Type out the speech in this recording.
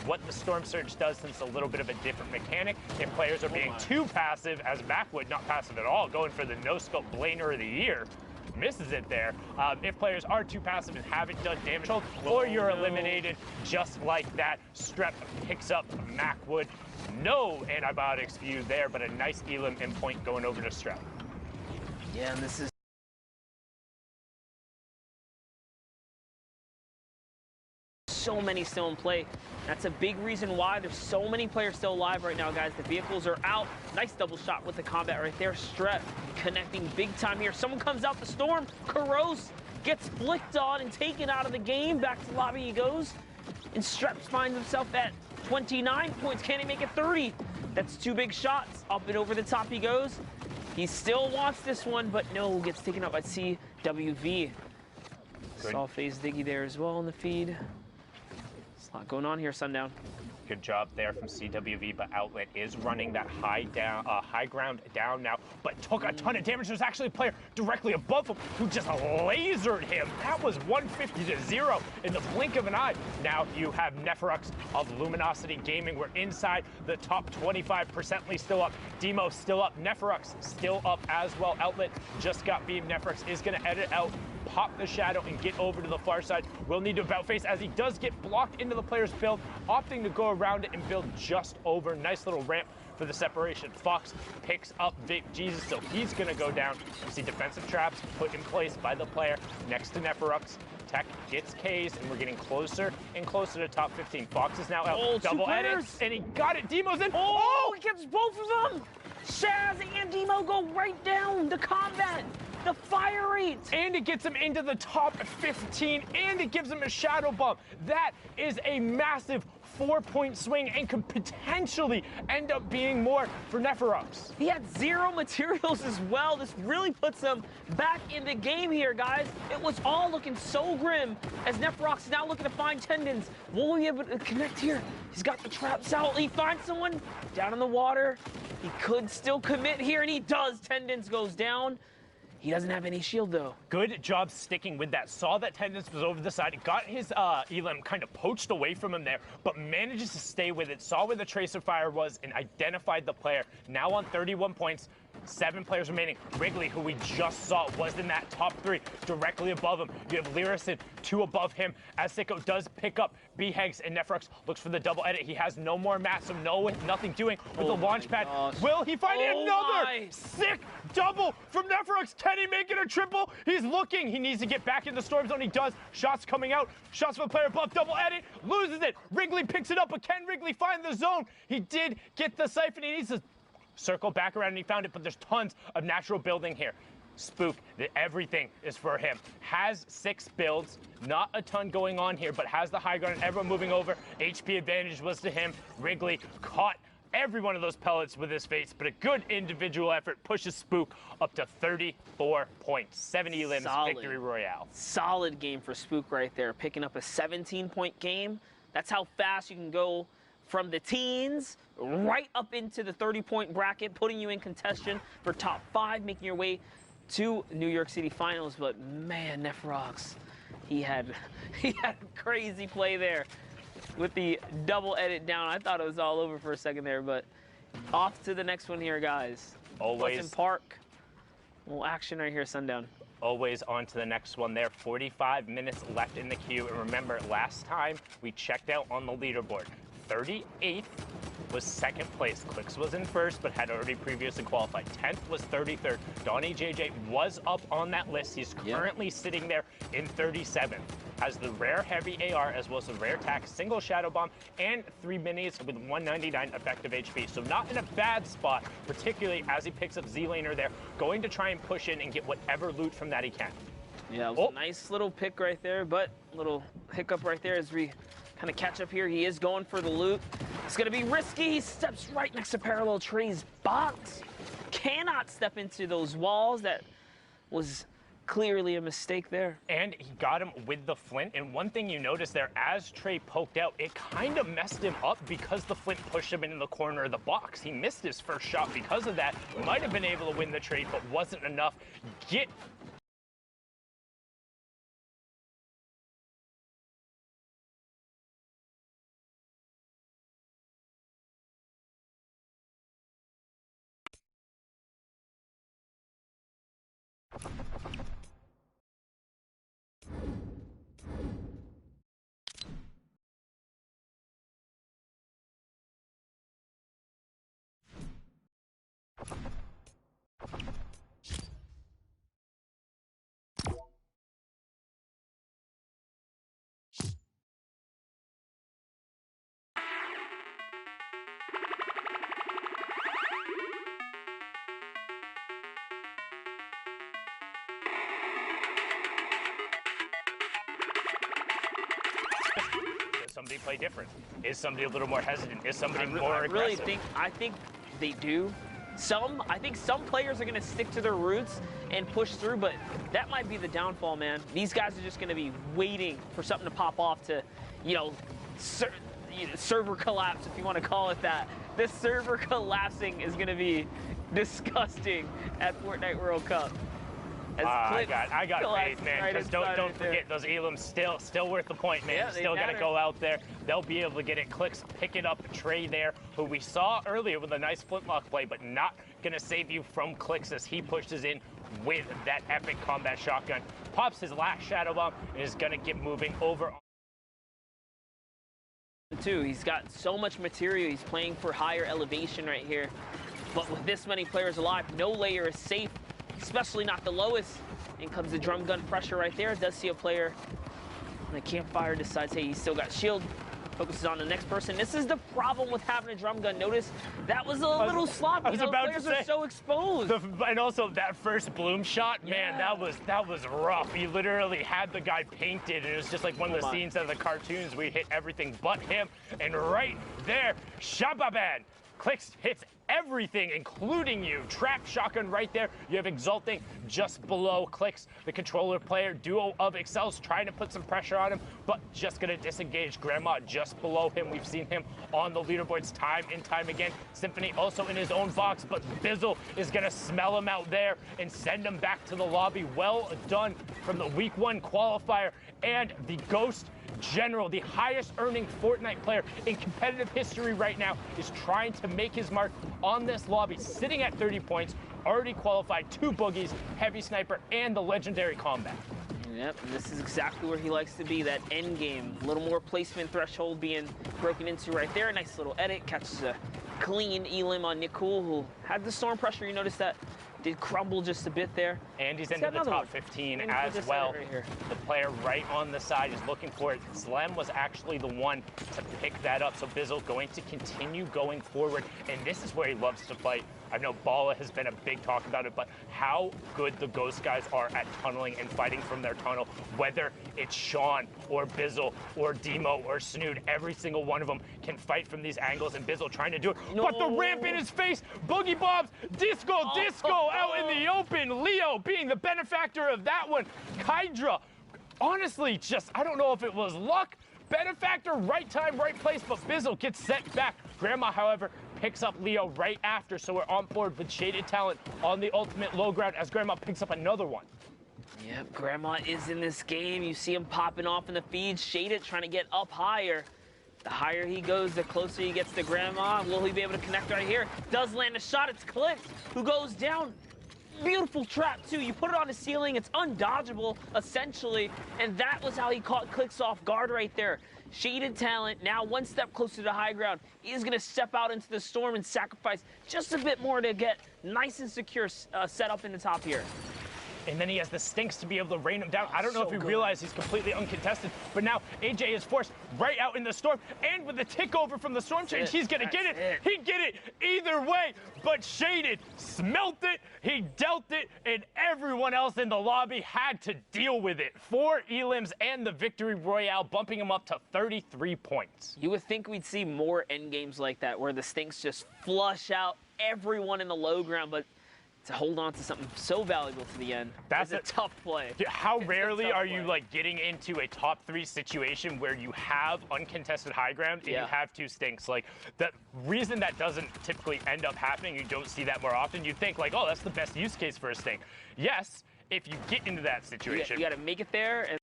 what the Storm Surge does, since it's a little bit of a different mechanic. If players are being too passive, as Backwood, not passive at all, going for the no-scope Blainer of the year, misses it there. If players are too passive and haven't done damage, or you're eliminated just like that, Strep picks up Backwood. No antibiotics viewed there, but a nice elim and point going over to Strep. Yeah, and this is so many still in play. That's a big reason why there's so many players still alive right now, guys. The vehicles are out. Nice double shot with the combat right there. Strep connecting big time here. Someone comes out the storm. Karos gets flicked on and taken out of the game. Back to the lobby he goes. And Strep finds himself at 29 points. Can he make it 30? That's 2 big shots. Up and over the top he goes. He still wants this one, but no, gets taken out by CWV. Saw FaZe Diggy there as well in the feed. There's a lot going on here, Sundown. Good job there from CWV, but Outlet is running that high ground down now, but took a ton of damage. There's actually a player directly above him who just lasered him. That was 150-0 in the blink of an eye. Now you have Neferux of Luminosity Gaming. We're inside the top 25%ly still up. Demo still up. Neferux still up as well. Outlet just got beamed. Neferux is going to edit out, pop the shadow, and get over to the far side. Will need to about face as he does get blocked into the player's build, opting to go around it and build just over. Nice little ramp for the separation. Fox picks up Big Jesus, so he's going to go down. You see defensive traps put in place by the player next to Neferux. Tech gets K's, and we're getting closer and closer to top 15. Fox is now out. Double edits, and he got it. Demo's in. Oh, he gets both of them. Shaz and Demo go right down. The combat, the fire rate. And it gets him into the top 15, and it gives him a shadow bump. That is a massive 4-point swing and could potentially end up being more for Neferux. He had 0 materials as well. This really puts him back in the game here, guys. It was all looking so grim as Neferux is now looking to find tendons. Will we be able to connect here? He's got the traps out. He finds someone down in the water. He could still commit here, and he does. Tendons goes down. He doesn't have any shield, though. Good job sticking with that. Saw that Tendons was over the side. Got his elim kind of poached away from him there, but manages to stay with it. Saw where the tracer fire was and identified the player. Now on 31 points. 7 players remaining. Wrigley, who we just saw, was in that top 3, directly above him. You have Lyricid, 2 above him. As Sicko does pick up B-Hegs, and Neferux looks for the double edit. He has no more mats, so nothing doing with the launch pad. Will he find another sick double from Neferux? Can he make it a triple? He's looking. He needs to get back in the storm zone. He does. Shots coming out. Shots from the player above. Double edit. Loses it. Wrigley picks it up, but can Wrigley find the zone? He did get the siphon. He needs to circle back around, and he found it, but there's tons of natural building here. Spook, everything is for him. Has 6 builds, not a ton going on here, but has the high ground, everyone moving over. HP advantage was to him. Wrigley caught every one of those pellets with his face, but a good individual effort pushes Spook up to 34 points. 70 limbs, victory royale. Solid game for Spook right there, picking up a 17-point game. That's how fast you can go from the teens right up into the 30-point bracket, putting you in contention for top 5, making your way to New York City Finals. But man, Neferux, he had crazy play there with the double edit down. I thought it was all over for a second there, but off to the next one here, guys. Always. Pleasant Park. A little action right here, Sundown. Always on to the next one there. 45 minutes left in the queue. And remember, last time we checked out on the leaderboard, 38th was 2nd place. Clicks was in 1st, but had already previously qualified. 10th was 33rd. Donnie JJ was up on that list. He's currently sitting there in 37th. Has the rare heavy AR as well as the rare tac, single shadow bomb, and 3 minis with 199 effective HP. So not in a bad spot, particularly as he picks up Z-Laner there, going to try and push in and get whatever loot from that he can. Yeah, it was a nice little pick right there, but a little hiccup right there as we kind of catch up here. He is going for the loot. It's going to be risky. He steps right next to Parallel Trey's box. Cannot step into those walls. That was clearly a mistake there. And he got him with the flint. And one thing you notice there, as Trey poked out, it kind of messed him up because the flint pushed him into the corner of the box. He missed his first shot because of that. Might have been able to win the trade, but wasn't enough. Get somebody play different? Is somebody a little more hesitant? Is somebody more aggressive? I think they do. I think some players are going to stick to their roots and push through, but that might be the downfall, man. These guys are just going to be waiting for something to pop off to, server collapse, if you want to call it that. This server collapsing is going to be disgusting at Fortnite World Cup. I got faith, man. Because don't forget, those elims still worth the point, man. Yeah, still got to go out there. They'll be able to get it. Clicks pick it up. Trey there, who we saw earlier with a nice flintlock play, but not going to save you from Clicks as he pushes in with that epic combat shotgun. Pops his last shadow bomb and is going to get moving over. He's got so much material. He's playing for higher elevation right here. But with this many players alive, no layer is safe, especially not the lowest. In comes the drum gun pressure right there. Does see a player. And the campfire decides, hey, he's still got shield. Focuses on the next person. This is the problem with having a drum gun. Notice that was a little sloppy. Players are so exposed. And also that first bloom shot, man, that was rough. He literally had the guy painted, and it was just like one of the scenes out of the cartoons. We hit everything but him, and right there, Shababan. Clicks hits everything, including you. Trap shotgun right there. You have Exulting just below Clicks. The controller player duo of Excels trying to put some pressure on him, but just going to disengage. Grandma just below him. We've seen him on the leaderboards time and time again. Symphony also in his own box, but Bizzle is going to smell him out there and send him back to the lobby. Well done from the week 1 qualifier and the Ghost General, the highest earning Fortnite player in competitive history right now, is trying to make his mark on this lobby, sitting at 30 points, already qualified 2 boogies, heavy sniper, and the legendary combat. Yep, and this is exactly where he likes to be, that end game. A little more placement threshold being broken into right there. Nice little edit, catches a clean elim on Nicole, who had the storm pressure. You notice that did crumble just a bit there. And he's into the top 15 as well. Right, the player right on the side is looking for it. Slem was actually the one to pick that up. So Bizzle going to continue going forward. And this is where he loves to fight. I know Bala has been a big talk about it, but how good the Ghost guys are at tunneling and fighting from their tunnel, whether it's Sean or Bizzle or Demo or Snood, every single one of them can fight from these angles, and Bizzle trying to do it. No. But the ramp in his face, Boogie Bobs, Disco out in the open. Leo being the benefactor of that one. Kydra, honestly, just, I don't know if it was luck, benefactor, right time, right place, but Bizzle gets sent back. Grandma, however, picks up Leo right after, so we're on board with Shaded Talent on the ultimate low ground as Grandma picks up another one. Yep, Grandma is in this game. You see him popping off in the feed. Shaded trying to get up higher. The higher he goes, the closer he gets to Grandma. Will he be able to connect right here? Does land a shot. It's Click who goes down. Beautiful trap, too. You put it on the ceiling. It's undodgeable, essentially. And that was how he caught Clicks off guard right there. Shaded Talent, now one step closer to high ground. He's going to step out into the storm and sacrifice just a bit more to get nice and secure set up in the top here. And then he has the stinks to be able to rain him down. I don't know if he realized he's completely uncontested, but now AJ is forced right out in the storm. And with the tick over from the storm change, he's going to get it. He'd get it either way, but Shaded smelt it, he dealt it, and everyone else in the lobby had to deal with it. 4 elims and the victory royale, bumping him up to 33 points. You would think we'd see more end games like that, where the stinks just flush out everyone in the low ground, but to hold on to something so valuable to the end, that's a tough play. How rarely are you like getting into a top 3 situation where you have uncontested high ground and you have 2 stinks? Like, the reason that doesn't typically end up happening, you don't see that more often. You think like, oh, that's the best use case for a stink. Yes, if you get into that situation. You got to make it there. And